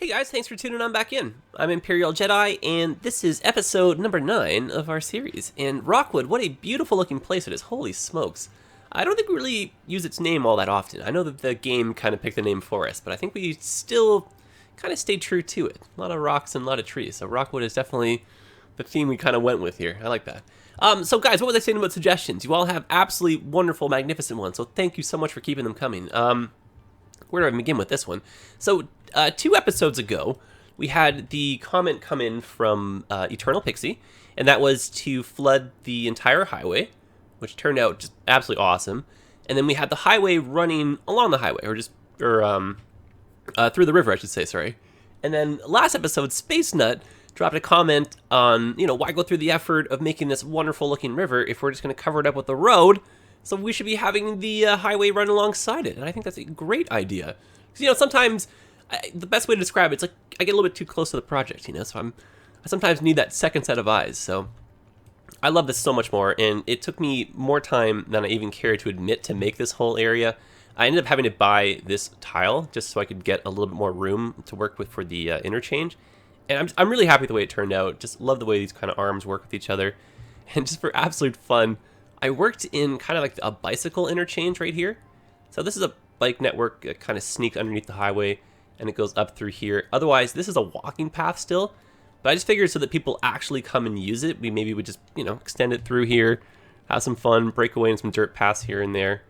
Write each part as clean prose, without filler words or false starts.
Hey guys, thanks for tuning on back in. I'm ImperialJedi, and this is episode number 9 of our series. And Rockwood, what a beautiful looking place it is, holy smokes. I don't think we really use its name all that often. I know that the game kind of picked the name for us, but I think we still kind of stayed true to it. A lot of rocks and a lot of trees, so Rockwood is definitely the theme we kind of went with here. I like that. So guys, what was I saying about suggestions? You all have absolutely wonderful, magnificent ones, so thank you so much for keeping them coming. Where do I begin with this one? So, 2 episodes ago, we had the comment come in from Eternal Pixie, and that was to flood the entire highway, which turned out just absolutely awesome. And then we had the highway running along the highway, or through the river, I should say, sorry. And then last episode, Space Nut dropped a comment on, why go through the effort of making this wonderful looking river if we're just going to cover it up with the road? So we should be having the highway run alongside it. And I think that's a great idea. Because, sometimes the best way to describe it, it's like I get a little bit too close to the project, so I sometimes need that second set of eyes. So I love this so much more. And it took me more time than I even care to admit to make this whole area. I ended up having to buy this tile just so I could get a little bit more room to work with for the interchange. And I'm really happy with the way it turned out. Just love the way these kind of arms work with each other. And just for absolute fun, I worked in kind of like a bicycle interchange right here. So this is a bike network that kind of sneaks underneath the highway and it goes up through here. Otherwise, this is a walking path still. But I just figured so that people actually come and use it, we maybe would just, extend it through here, have some fun, break away in some dirt paths here and there.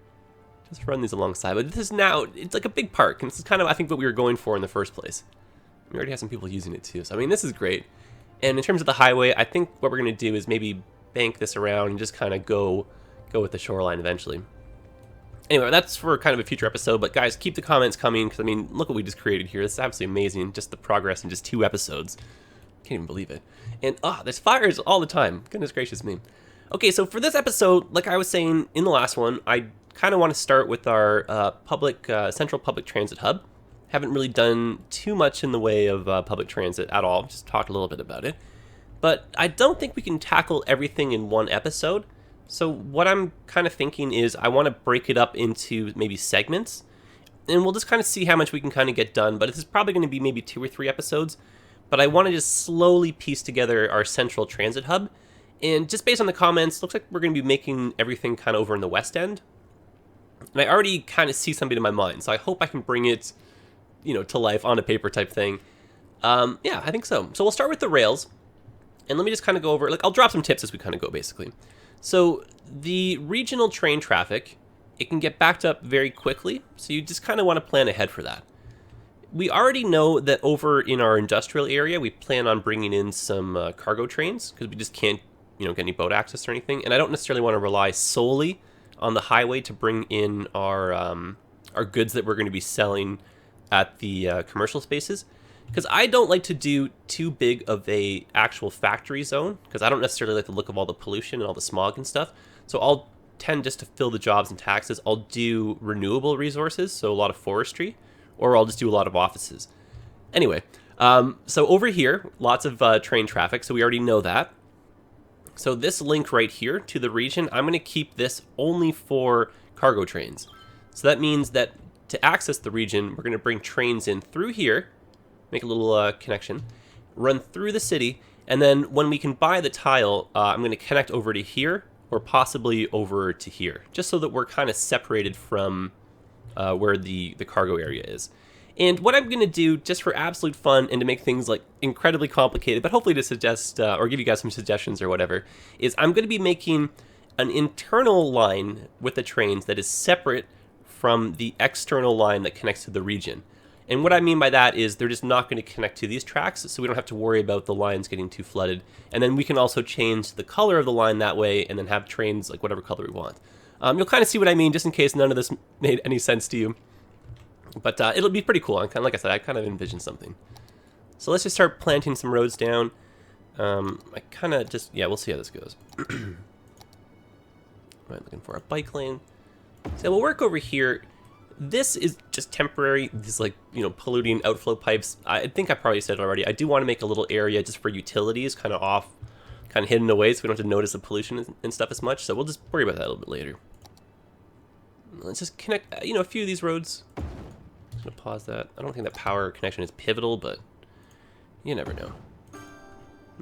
Just run these alongside. But this is now, it's like a big park. And this is kind of, I think, what we were going for in the first place. We already have some people using it too. So, this is great. And in terms of the highway, I think what we're going to do is maybe bank this around and just kind of go with the shoreline eventually. Anyway, that's for kind of a future episode, but guys, keep the comments coming, because, look what we just created here. This is absolutely amazing, just the progress in just 2 episodes. Can't even believe it. And, there's fires all the time. Goodness gracious me. Okay, so for this episode, like I was saying in the last one, I kind of want to start with our central public transit hub. Haven't really done too much in the way of public transit at all, just talked a little bit about it. But I don't think we can tackle everything in one episode. So what I'm kind of thinking is I want to break it up into maybe segments, and we'll just kind of see how much we can kind of get done. But this is probably going to be maybe 2 or 3 episodes. But I want to just slowly piece together our central transit hub. And just based on the comments, looks like we're going to be making everything kind of over in the west end. And I already kind of see something in my mind, so I hope I can bring it to life on a paper type thing. Yeah, I think so. So we'll start with the rails. And let me just kind of go over, I'll drop some tips as we kind of go, basically. So the regional train traffic, it can get backed up very quickly. So you just kind of want to plan ahead for that. We already know that over in our industrial area, we plan on bringing in some cargo trains because we just can't, get any boat access or anything. And I don't necessarily want to rely solely on the highway to bring in our goods that we're going to be selling at the commercial spaces, because I don't like to do too big of a actual factory zone, because I don't necessarily like the look of all the pollution and all the smog and stuff. So I'll tend just to fill the jobs and taxes. I'll do renewable resources, so a lot of forestry, or I'll just do a lot of offices. Anyway, so over here, lots of train traffic, so we already know that. So this link right here to the region, I'm going to keep this only for cargo trains. So that means that to access the region, we're going to bring trains in through here, make a little connection, run through the city, and then when we can buy the tile, I'm going to connect over to here, or possibly over to here, just so that we're kind of separated from where the cargo area is. And what I'm going to do, just for absolute fun and to make things incredibly complicated, but hopefully to suggest or give you guys some suggestions or whatever, is I'm going to be making an internal line with the trains that is separate from the external line that connects to the region. And what I mean by that is they're just not going to connect to these tracks, so we don't have to worry about the lines getting too flooded. And then we can also change the color of the line that way and then have trains whatever color we want. You'll kind of see what I mean, just in case none of this made any sense to you. But it'll be pretty cool. Like I said, I kind of envision something. So let's just start planting some roads down. I kind of just, we'll see how this goes. Right, looking for a bike lane. So we'll work over here. This is just temporary. These polluting outflow pipes. I think I probably said it already. I do want to make a little area just for utilities, kind of off, kind of hidden away, so we don't have to notice the pollution and stuff as much. So we'll just worry about that a little bit later. Let's just connect, a few of these roads. I'm gonna pause that. I don't think that power connection is pivotal, but you never know.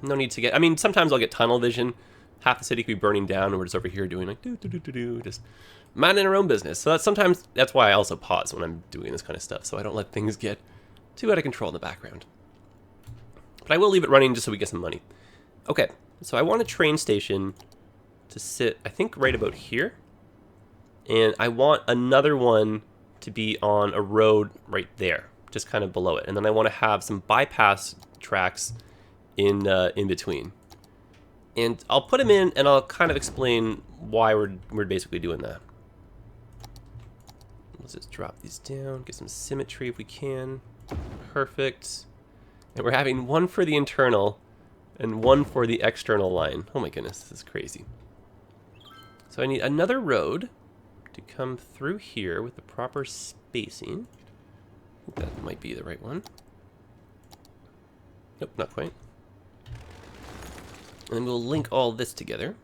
No need to get, I mean, sometimes I'll get tunnel vision. Half the city could be burning down, and we're just over here doing like just minding our own business. So that's why I also pause when I'm doing this kind of stuff, so I don't let things get too out of control in the background. But I will leave it running just so we get some money. Okay, so I want a train station to sit, I think, right about here. And I want another one to be on a road right there, just kind of below it. And then I want to have some bypass tracks in between. And I'll put them in, and I'll kind of explain why we're basically doing that. Let's just drop these down, get some symmetry if we can. Perfect. And we're having one for the internal and one for the external line. Oh my goodness, this is crazy. So I need another road to come through here with the proper spacing. I think that might be the right one. Nope, not quite. And then we'll link all this together.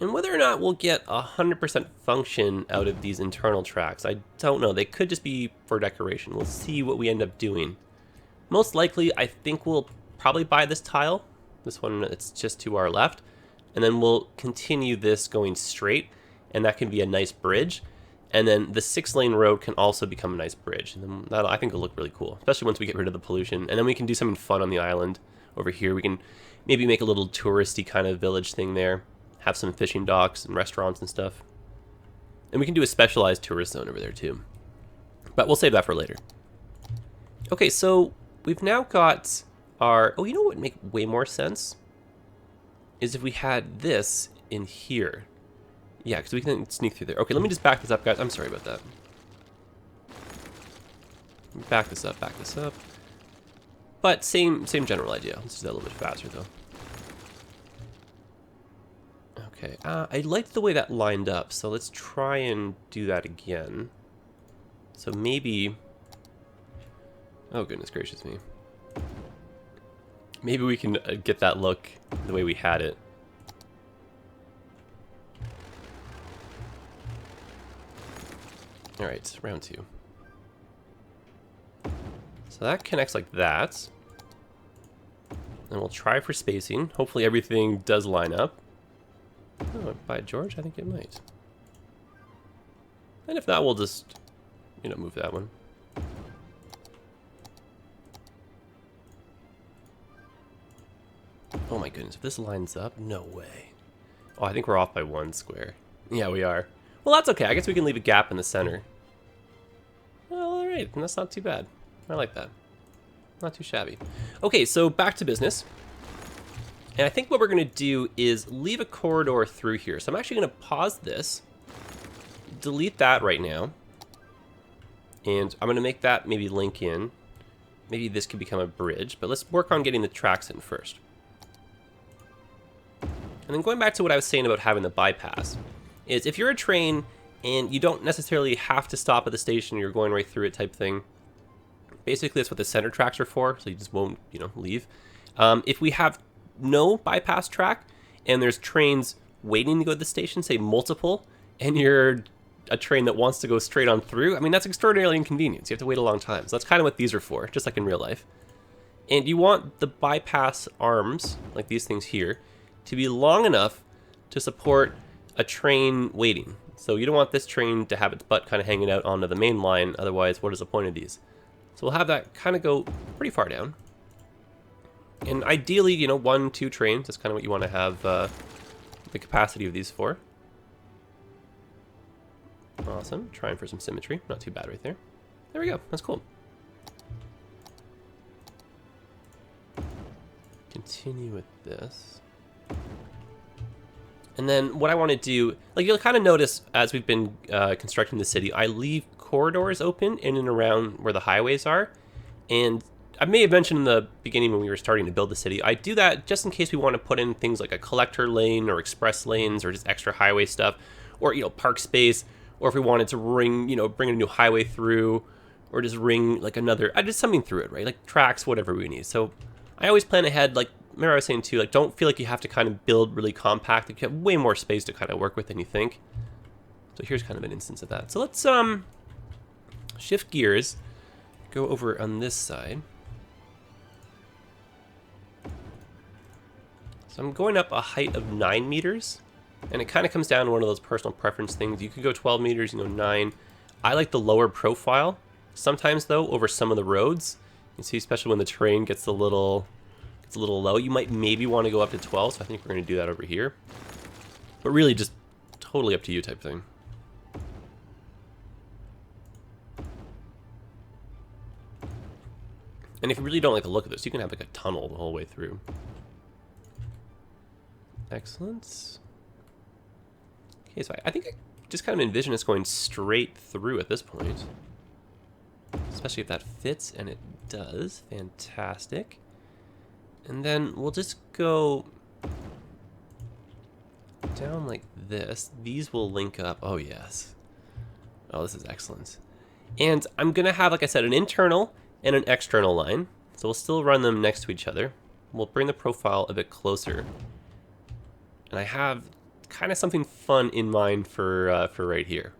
And whether or not we'll get 100% function out of these internal tracks, I don't know. They could just be for decoration. We'll see what we end up doing. Most likely, I think we'll probably buy this tile. This one, it's just to our left. And then we'll continue this going straight. And that can be a nice bridge. And then the 6-lane road can also become a nice bridge. And then that'll, I think, will look really cool, especially once we get rid of the pollution. And then we can do something fun on the island over here. We can maybe make a little touristy kind of village thing there. Have some fishing docks and restaurants and stuff. And we can do a specialized tourist zone over there too. But we'll save that for later. Okay, so we've now got our... Oh, you know what would make way more sense? Is if we had this in here. Yeah, because we can sneak through there. Okay, let me just back this up, guys. I'm sorry about that. Back this up, back this up. But same general idea. Let's do that a little bit faster, though. Okay, I liked the way that lined up, so let's try and do that again. So maybe... Oh, goodness gracious me. Maybe we can get that look the way we had it. Alright, round 2. So that connects like that. And we'll try for spacing. Hopefully everything does line up. Oh, by George, I think it might. And if not, we'll just, you know, move that one. Oh my goodness, if this lines up, no way. Oh, I think we're off by 1 square. Yeah, we are. Well, that's okay. I guess we can leave a gap in the center. Well, alright, and that's not too bad. I like that. Not too shabby. Okay, so back to business. And I think what we're going to do is leave a corridor through here. So I'm actually going to pause this, delete that right now, and I'm going to make that maybe link in. Maybe this could become a bridge, but let's work on getting the tracks in first. And then going back to what I was saying about having the bypass, is if you're a train and you don't necessarily have to stop at the station, you're going right through it type thing. Basically, that's what the center tracks are for, so you just won't, you know, leave. If we have no bypass track and there's trains waiting to go to the station, say multiple, and you're a train that wants to go straight on through, I mean, that's extraordinarily inconvenient. You have to wait a long time. So that's kind of what these are for, just like in real life. And you want the bypass arms, like these things here, to be long enough to support a train waiting. So you don't want this train to have its butt kind of hanging out onto the main line, otherwise what is the point of these? So we'll have that kind of go pretty far down. And ideally, you know, 1, 2 trains, that's kind of what you want to have the capacity of these for. Awesome, trying for some symmetry, not too bad right there. There we go, that's cool. Continue with this. And then what I want to do, like you'll kind of notice as we've been constructing the city, I leave corridors open in and around where the highways are. And I may have mentioned in the beginning when we were starting to build the city, I do that just in case we want to put in things like a collector lane or express lanes or just extra highway stuff, or, you know, park space, or if we wanted to ring, you know, bring a new highway through, or just ring like another, just something through it, right? Like tracks, whatever we need. So I always plan ahead, like, remember I was saying too, like, don't feel like you have to kind of build really compact. Like, you have way more space to kind of work with than you think. So here's kind of an instance of that. So let's shift gears, go over on this side. So I'm going up a height of 9 meters, and it kind of comes down to one of those personal preference things. You could go 12 meters, you can go 9. I like the lower profile. Sometimes though, over some of the roads, you can see especially when the terrain gets a little low, you might maybe want to go up to 12, so I think we're going to do that over here. But really just totally up to you type thing. And if you really don't like the look of this, you can have like a tunnel the whole way through. Excellent. Okay, so I think I just kind of envision us going straight through at this point. Especially if that fits, and it does. Fantastic. And then we'll just go down like this. These will link up. Oh, yes. Oh, this is excellent. And I'm going to have, like I said, an internal and an external line. So we'll still run them next to each other. We'll bring the profile a bit closer. And I have kind of something fun in mind for right here.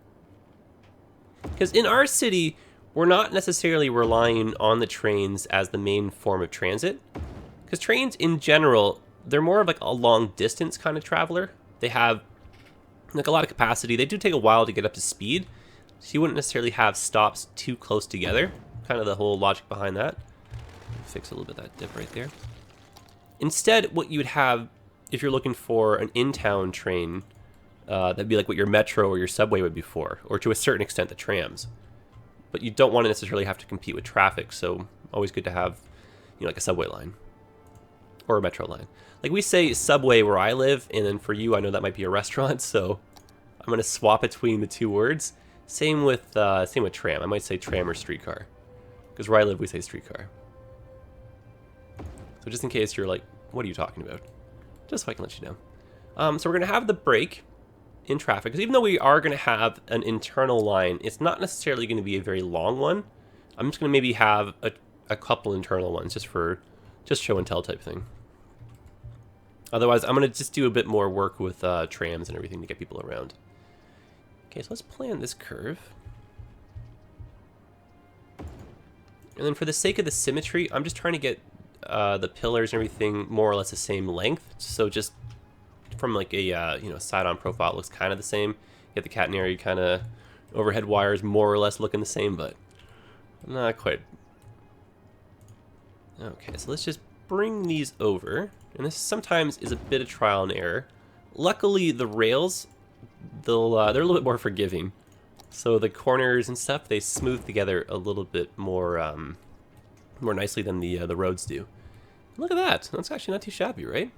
Because in our city, we're not necessarily relying on the trains as the main form of transit. Because trains in general, they're more of like a long distance kind of traveler. They have like a lot of capacity. They do take a while to get up to speed. So you wouldn't necessarily have stops too close together. Kind of the whole logic behind that. Fix a little bit of that dip right there. Instead, what you would have if you're looking for an in-town train, that'd be like what your metro or your subway would be for, or to a certain extent the trams. But you don't want to necessarily have to compete with traffic, so always good to have, you know, like a subway line or a metro line. Like we say subway where I live, and then for you, I know that might be a restaurant, so I'm gonna swap between the two words. Same with tram. I might say tram or streetcar, because where I live we say streetcar. So just in case you're like, what are you talking about? Just so I can let you know. So we're going to have the break in traffic, because even though we are going to have an internal line, it's not necessarily going to be a very long one. I'm just going to maybe have a couple internal ones just for show and tell type thing. Otherwise, I'm going to just do a bit more work with trams and everything to get people around. Okay, so let's plan this curve. And then for the sake of the symmetry, I'm just trying to get the pillars and everything more or less the same length. So just from like a side-on profile, it looks kind of the same. You get the catenary kind of overhead wires more or less looking the same, but not quite. Okay, so let's just bring these over. And this sometimes is a bit of trial and error. Luckily, the rails, they're a little bit more forgiving. So the corners and stuff, they smooth together a little bit more more nicely than the roads do. Look at that. That's actually not too shabby, right?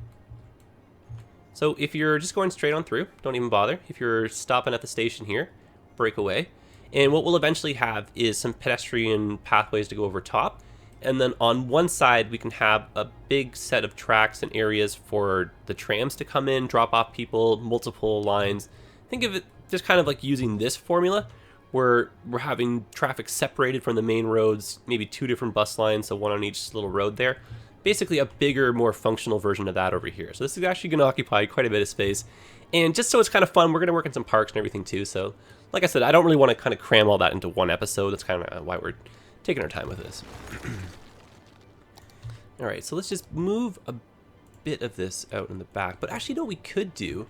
So if you're just going straight on through, don't even bother. If you're stopping at the station here, break away. And what we'll eventually have is some pedestrian pathways to go over top. And then on one side, we can have a big set of tracks and areas for the trams to come in, drop off people, multiple lines. Think of it just kind of like using this formula, where we're having traffic separated from the main roads, maybe 2 different bus lines, so one on each little road there. Basically a bigger, more functional version of that over here. So this is actually going to occupy quite a bit of space. And just so it's kind of fun, we're going to work in some parks and everything too. So like I said, I don't really want to kind of cram all that into one episode. That's kind of why we're taking our time with this. All right, so let's just move a bit of this out in the back. But actually, what we could do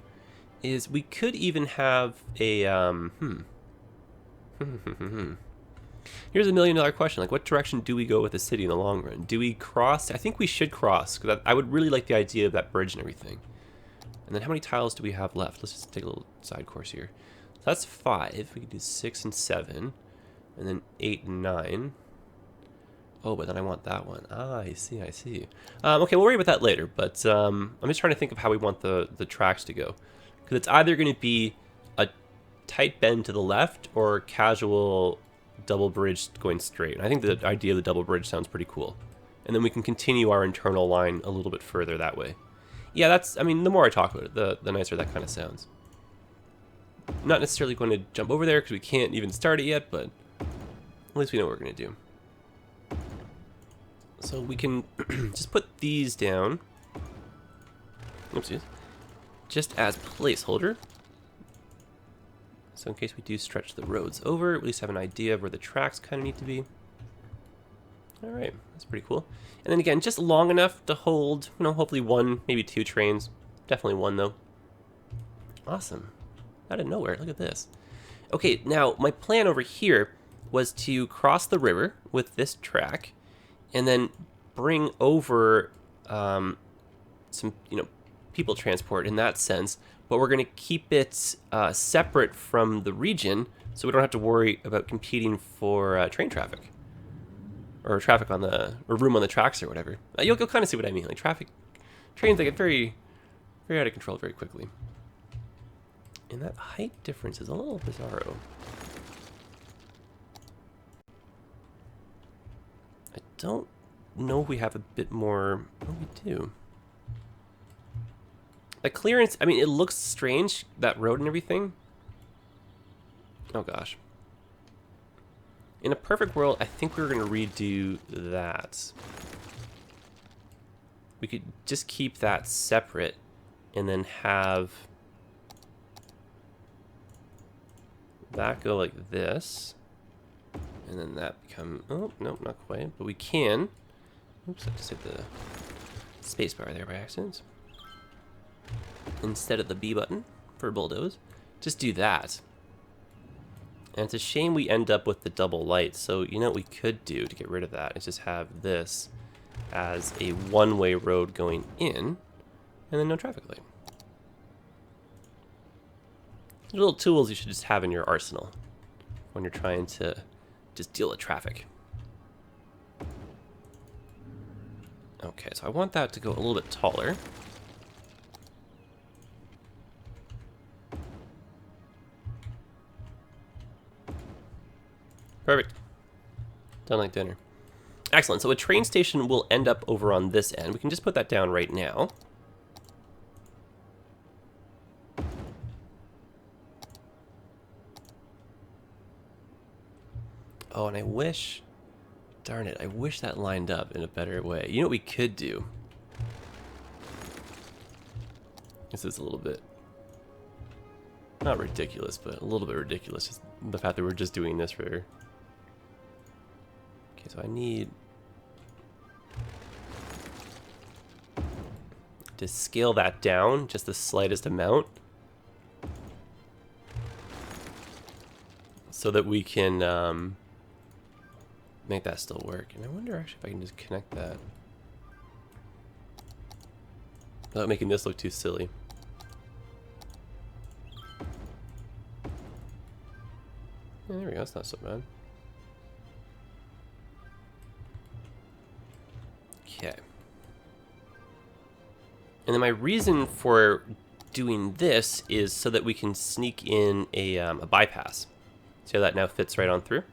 is we could even have a, Here's a $1 million question. Like, what direction do we go with the city in the long run? Do we cross? I think we should cross, because I would really like the idea of that bridge and everything. And then how many tiles do we have left? Let's just take a little side course here. So that's 5. We could do 6 and 7. And then 8 and 9. Oh, but then I want that one. Ah, I see, I see. Okay, we'll worry about that later. But I'm just trying to think of how we want the tracks to go. Because it's either going to be a tight bend to the left or casual double bridge going straight. And I think the idea of the double bridge sounds pretty cool. And then we can continue our internal line a little bit further that way. Yeah, that's, I mean, the more I talk about it, the nicer that kind of sounds. Not necessarily going to jump over there because we can't even start it yet, but at least we know what we're going to do. So we can just put these down. Oopsies. Just as placeholder. So in case we do stretch the roads over, at least have an idea of where the tracks kind of need to be. All right, that's pretty cool. And then again, just long enough to hold, you know, hopefully one, maybe two trains. Definitely one though. Awesome. Out of nowhere, look at this. Okay, now my plan over here was to cross the river with this track and then bring over some, you know, people transport in that sense, but we're going to keep it separate from the region so we don't have to worry about competing for train traffic or traffic on the, or room on the tracks or whatever. You'll kind of see what I mean. Like trains, they get very, very out of control very quickly. And that height difference is a little bizarro. I don't know if we have a bit more. Oh, we do. The clearance, I mean, it looks strange, that road and everything. Oh gosh. In a perfect world, I think we were going to redo that. We could just keep that separate and then have that go like this. And then that become, oh, nope, not quite, but we can. Oops, I just hit the space bar there by accident. Instead of the B button for bulldoze, just do that. And it's a shame we end up with the double light, so you know what we could do to get rid of that is just have this as a one-way road going in, and then no traffic light. Little tools you should just have in your arsenal when you're trying to just deal with traffic. Okay, so I want that to go a little bit taller. Perfect. Done like dinner. Excellent. So a train station will end up over on this end. We can just put that down right now. Oh, and I wish, darn it, I wish that lined up in a better way. You know what we could do? This is a little bit, not ridiculous, but a little bit ridiculous. Just the fact that we're just doing this for... Okay, so I need to scale that down just the slightest amount so that we can make that still work. And I wonder actually if I can just connect that without making this look too silly. Yeah, there we go, that's not so bad. Okay. And then my reason for doing this is so that we can sneak in a bypass. See how that now fits right on through?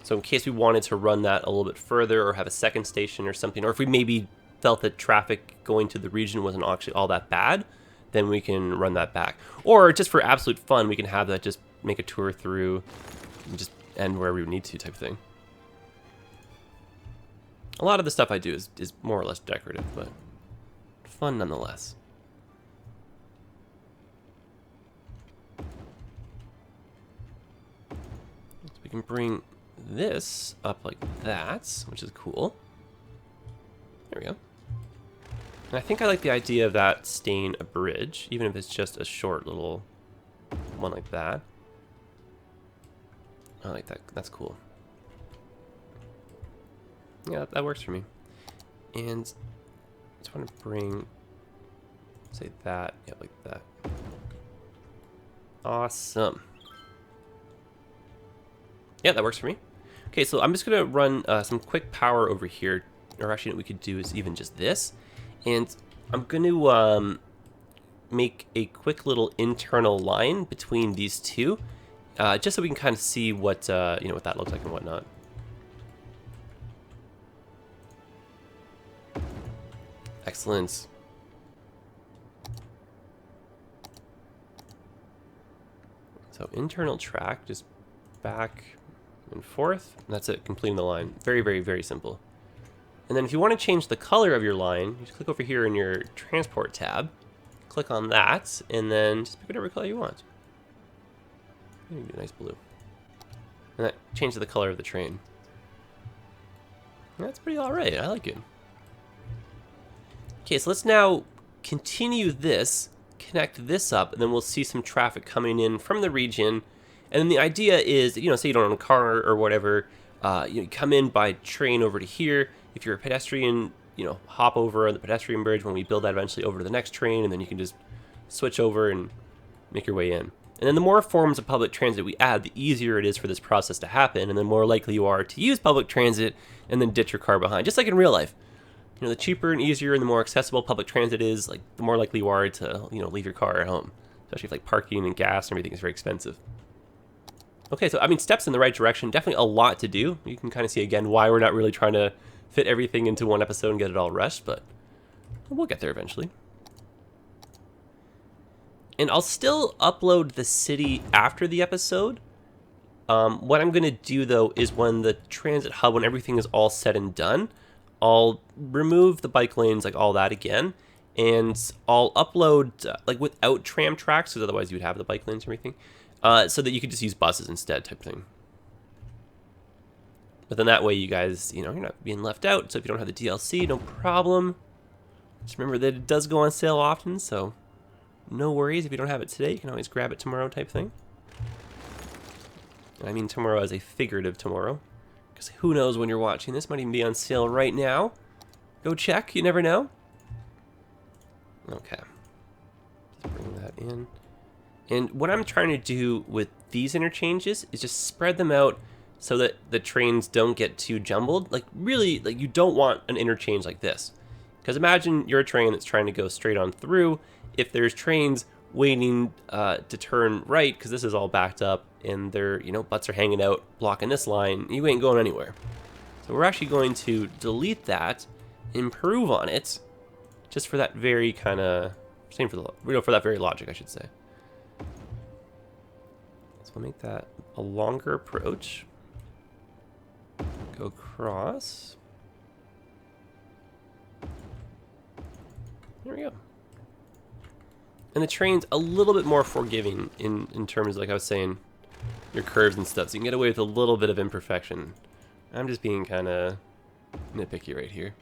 So in case we wanted to run that a little bit further or have a second station or something, or if we maybe felt that traffic going to the region wasn't actually all that bad, then we can run that back. Or just for absolute fun, we can have that just make a tour through and just end wherever we need to type thing. A lot of the stuff I do is more or less decorative, but fun nonetheless. So we can bring this up like that, which is cool. There we go. And I think I like the idea of that staying a bridge, even if it's just a short little one like that. I like that. That's cool. Yeah, that works for me. And I just want to bring, say that, yeah, like that. Awesome. Yeah, that works for me. Okay, so I'm just gonna run some quick power over here, or actually what we could do is even just this. And I'm gonna make a quick little internal line between these two, just so we can kind of see what, you know, what that looks like and whatnot. Excellent. So internal track, just back and forth, and that's it, completing the line. Very, very, very simple. And then if you want to change the color of your line, you just click over here in your transport tab, click on that, and then just pick whatever color you want. Maybe do a nice blue. And that changes the color of the train. That's pretty alright, I like it. Okay, so let's now continue this, connect this up, and then we'll see some traffic coming in from the region. And then the idea is, you know, say you don't own a car or whatever, you come in by train over to here. If you're a pedestrian, you know, hop over on the pedestrian bridge when we build that eventually over to the next train, and then you can just switch over and make your way in. And then the more forms of public transit we add, the easier it is for this process to happen, and the more likely you are to use public transit and then ditch your car behind, just like in real life. You know, the cheaper and easier and the more accessible public transit is, like, the more likely you are to, you know, leave your car at home. Especially if, like, parking and gas and everything is very expensive. Okay, so, I mean, steps in the right direction. Definitely a lot to do. You can kind of see, again, why we're not really trying to fit everything into one episode and get it all rushed, but we'll get there eventually. And I'll still upload the city after the episode. What I'm going to do, though, is when the transit hub, when everything is all said and done, I'll remove the bike lanes, like all that again, and I'll upload like without tram tracks, because otherwise you would have the bike lanes and everything, so that you could just use buses instead, type thing. But then that way you guys, you know, you're not being left out. So if you don't have the DLC, no problem. Just remember that it does go on sale often, so no worries. If you don't have it today, you can always grab it tomorrow, type thing. I mean tomorrow as a figurative tomorrow. Because who knows when you're watching this, might even be on sale right now. Go check, you never know. Okay. Just bring that in. And what I'm trying to do with these interchanges is just spread them out so that the trains don't get too jumbled. Like, really, like, you don't want an interchange like this. Because imagine you're a train that's trying to go straight on through. If there's trains waiting to turn right, because this is all backed up, and their, you know, butts are hanging out, blocking this line, you ain't going anywhere. So we're actually going to delete that, improve on it, just for that very kind of, same for the, you know, for that very logic, I should say. So we'll make that a longer approach. Go across. There we go. And the train's a little bit more forgiving in terms, like I was saying, your curves and stuff, so you can get away with a little bit of imperfection. I'm just being kind of nitpicky right here.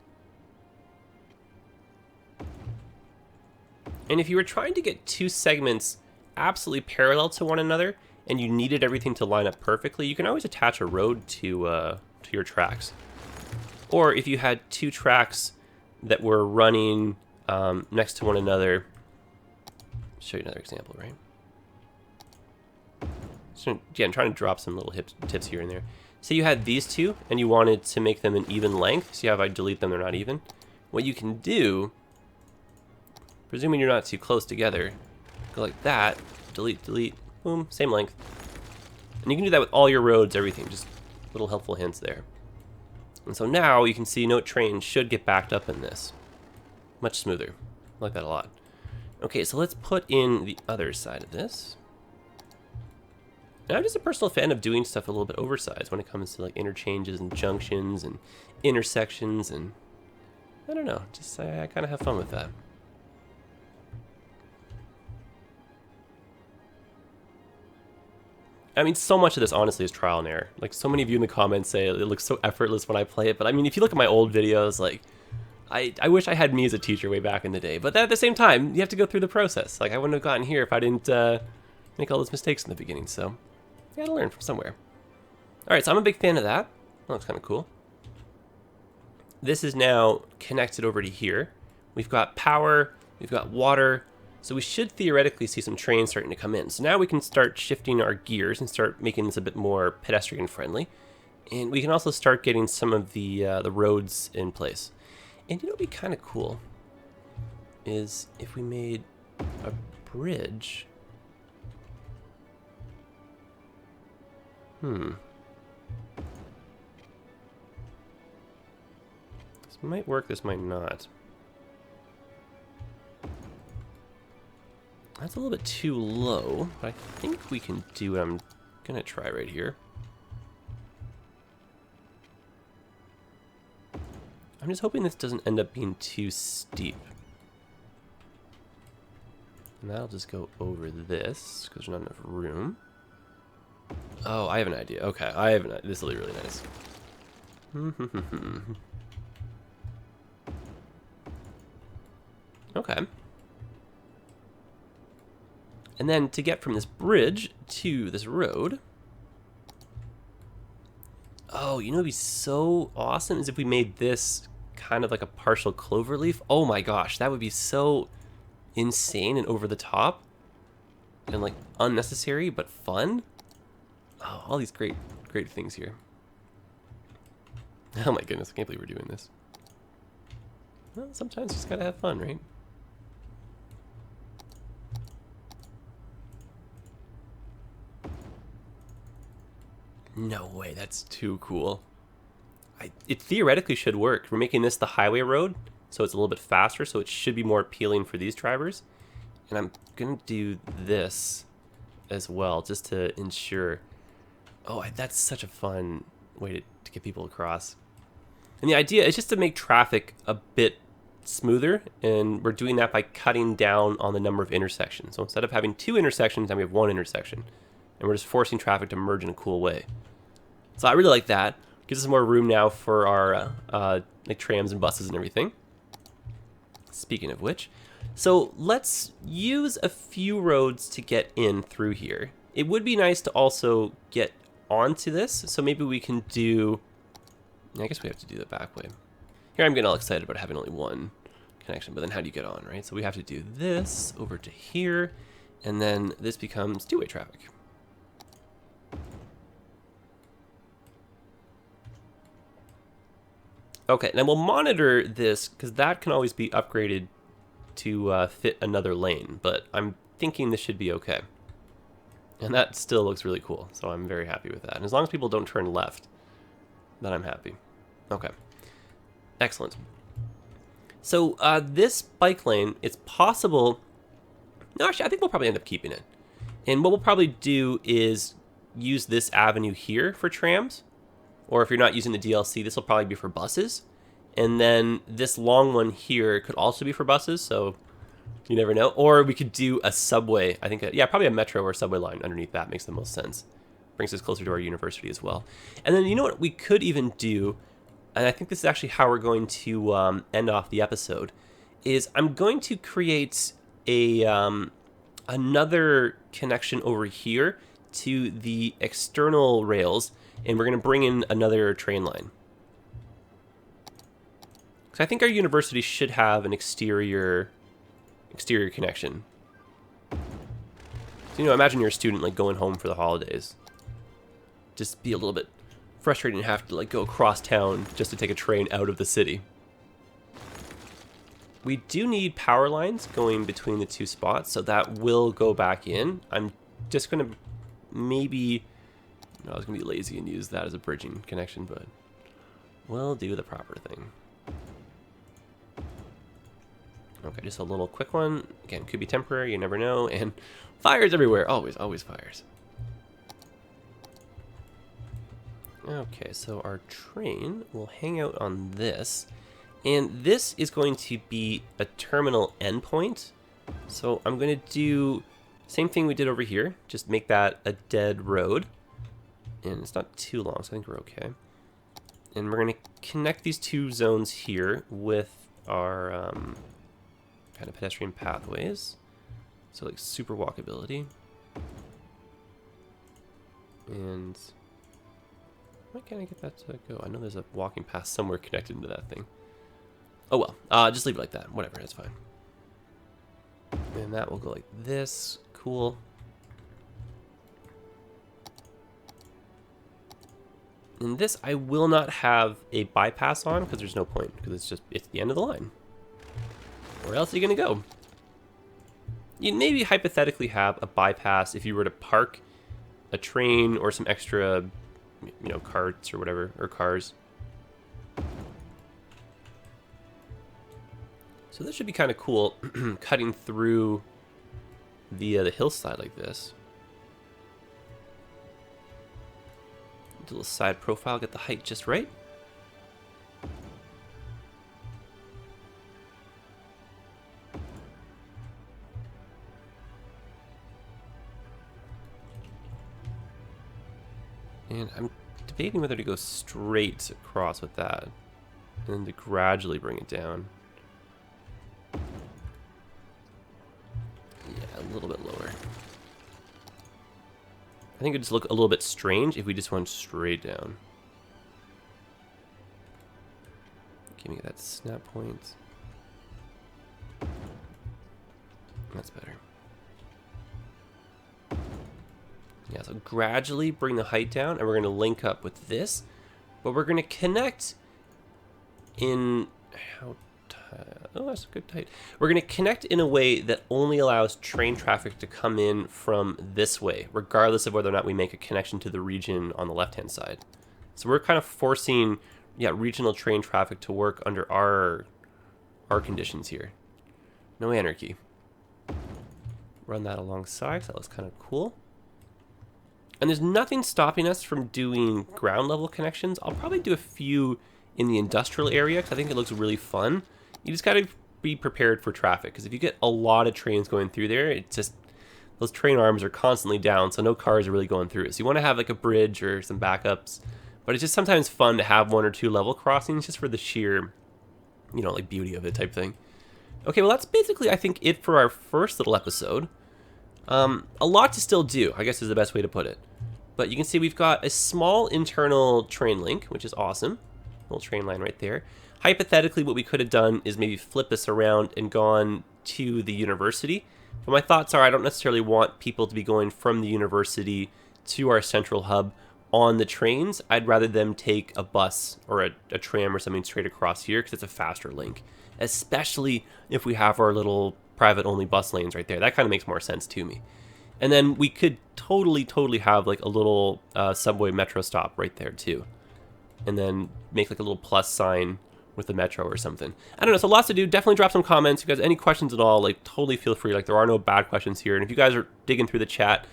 And if you were trying to get two segments absolutely parallel to one another, and you needed everything to line up perfectly, you can always attach a road to your tracks. Or if you had two tracks that were running next to one another, I'll show you another example, right? So, yeah, I'm trying to drop some little tips here and there. Say you had these two, and you wanted to make them an even length. See how if I delete them, they're not even? What you can do, presuming you're not too close together, go like that, delete, delete, boom, same length. And you can do that with all your roads, everything, just little helpful hints there. And so now you can see no train should get backed up in this. Much smoother. I like that a lot. Okay, so let's put in the other side of this. And I'm just a personal fan of doing stuff a little bit oversized when it comes to like interchanges and junctions and intersections, and I don't know, just I kind of have fun with that. I mean, so much of this honestly is trial and error. Like, so many of you in the comments say it looks so effortless when I play it, but I mean, if you look at my old videos, like, I wish I had me as a teacher way back in the day, but at the same time, you have to go through the process. Like, I wouldn't have gotten here if I didn't make all those mistakes in the beginning, so you gotta learn from somewhere. Alright, so I'm a big fan of that. That looks kind of cool. This is now connected over to here. We've got power, we've got water, so we should theoretically see some trains starting to come in. So now we can start shifting our gears and start making this a bit more pedestrian friendly. And we can also start getting some of the roads in place. And you know what would be kind of cool is if we made a bridge. This might work, this might not. That's a little bit too low, but I think we can do what I'm gonna try right here. I'm just hoping this doesn't end up being too steep. And that'll just go over this, because there's not enough room. Oh, I have an idea. Okay, I have an idea. This will be really nice. Okay. And then to get from this bridge to this road... Oh, you know what would be so awesome is if we made this kind of like a partial clover leaf. Oh my gosh, that would be so insane and over the top. And like unnecessary, but fun. Oh, all these great things here. Oh my goodness, I can't believe we're doing this. Well, sometimes you just gotta have fun, right? No way, that's too cool. It theoretically should work. We're making this the highway road, so it's a little bit faster, so it should be more appealing for these drivers. And I'm gonna do this as well, just to ensure. Oh, that's such a fun way to get people across. And the idea is just to make traffic a bit smoother, and we're doing that by cutting down on the number of intersections. So instead of having 2 intersections, now we have 1 intersection. And we're just forcing traffic to merge in a cool way. So I really like that. Gives us more room now for our like trams and buses and everything. Speaking of which, so let's use a few roads to get in through here. It would be nice to also get onto this, so maybe we can do... I guess we have to do the back way. Here I'm getting all excited about having only 1 connection, but then how do you get on, right? So we have to do this over to here, and then this becomes 2-way traffic. Okay, now we'll monitor this, because that can always be upgraded to fit another lane, but I'm thinking this should be okay. And that still looks really cool, so I'm very happy with that. And as long as people don't turn left, then I'm happy. Okay, excellent. So this bike lane, it's possible... No, actually, I think we'll probably end up keeping it. And what we'll probably do is use this avenue here for trams. Or if you're not using the DLC, this will probably be for buses. And then this long one here could also be for buses, so you never know. Or we could do a subway. I think, yeah, probably a metro or subway line underneath that makes the most sense. Brings us closer to our university as well. And then you know what we could even do, and I think this is actually how we're going to end off the episode, is I'm going to create a another connection over here to the external rails, and we're going to bring in another train line. So I think our university should have an exterior connection. So, you know, imagine you're a student like going home for the holidays. Just be a little bit frustrating to have to like go across town just to take a train out of the city. We do need power lines going between the 2 spots, so that will go back in. I'm just going to maybe... No, I was going to be lazy and use that as a bridging connection, but we'll do the proper thing. Okay, just a little quick one. Again, could be temporary, you never know. And fires everywhere. Always, always fires. Okay, so our train will hang out on this. And this is going to be a terminal endpoint. So I'm going to do same thing we did over here. Just make that a dead road. And it's not too long, so I think we're okay. And we're going to connect these 2 zones here with our kind of pedestrian pathways. So like super walkability. And why can't I get that to go? I know there's a walking path somewhere connected into that thing. Oh well, just leave it like that. Whatever, it's fine. And that will go like this. Cool. And this I will not have a bypass on because there's no point, because it's the end of the line. Where else are you gonna go? You'd maybe hypothetically have a bypass if you were to park a train or some extra, you know, carts or whatever, or cars. So this should be kind of cool, cutting through the hillside like this. Do a little side profile, get the height just right. And I'm debating whether to go straight across with that and then to gradually bring it down. Yeah, a little bit lower. I think it would just look a little bit strange if we just went straight down. Give me that snap point. That's better. Yeah, so gradually bring the height down, and we're going to link up with this, but we're going to connect in oh, that's a good height. We're going to connect in a way that only allows train traffic to come in from this way, regardless of whether or not we make a connection to the region on the left-hand side. So we're kind of forcing, yeah, regional train traffic to work under our conditions here. No anarchy. Run that alongside, so that was kind of cool. And there's nothing stopping us from doing ground level connections. I'll probably do a few in the industrial area because I think it looks really fun. You just got to be prepared for traffic, because if you get a lot of trains going through there, it's just, those train arms are constantly down, so no cars are really going through it. So you want to have like a bridge or some backups, but it's just sometimes fun to have one or two level crossings just for the sheer, you know, like beauty of it type thing. Okay, well that's basically, I think, it for our first little episode. A lot to still do, I guess is the best way to put it. But you can see we've got a small internal train link, which is awesome. Little train line right there. Hypothetically, what we could have done is maybe flip this around and gone to the university. But my thoughts are I don't necessarily want people to be going from the university to our central hub on the trains. I'd rather them take a bus or a tram or something straight across here because it's a faster link. Especially if we have our little private-only bus lanes right there. That kind of makes more sense to me. And then we could totally have like a little subway metro stop right there too. And then make like a little plus sign with the metro or something. I don't know, so lots to do. Definitely drop some comments. If you guys have any questions at all, like totally feel free. Like there are no bad questions here. And if you guys are digging through the chat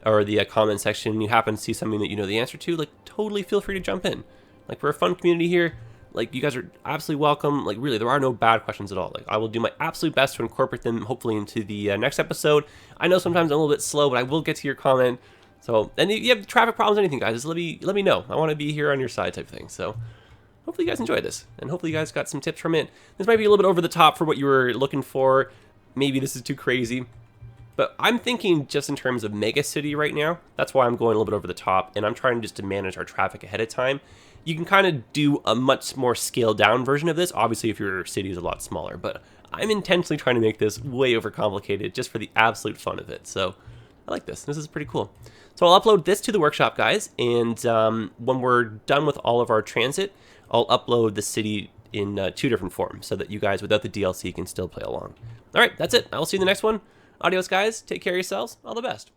or the comment section and you happen to see something that you know the answer to, like totally feel free to jump in. Like we're a fun community here. Like you guys are absolutely welcome. Like really, there are no bad questions at all. Like I will do my absolute best to incorporate them hopefully into the next episode. I know sometimes I'm a little bit slow, but I will get to your comment. So, and if you have traffic problems or anything, guys, just let me know. I want to be here on your side type thing. So hopefully you guys enjoyed this, and hopefully you guys got some tips from it. This might be a little bit over the top for what you were looking for. Maybe this is too crazy, but I'm thinking just in terms of mega city right now. That's why I'm going a little bit over the top, and I'm trying just to manage our traffic ahead of time. You can kind of do a much more scaled down version of this, obviously if your city is a lot smaller, but I'm intentionally trying to make this way overcomplicated just for the absolute fun of it. So I like this. This is pretty cool. So I'll upload this to the workshop, guys, and when we're done with all of our transit, I'll upload the city in 2 different forms so that you guys without the DLC can still play along. All right, that's it. I'll see you in the next one. Adios, guys. Take care of yourselves. All the best.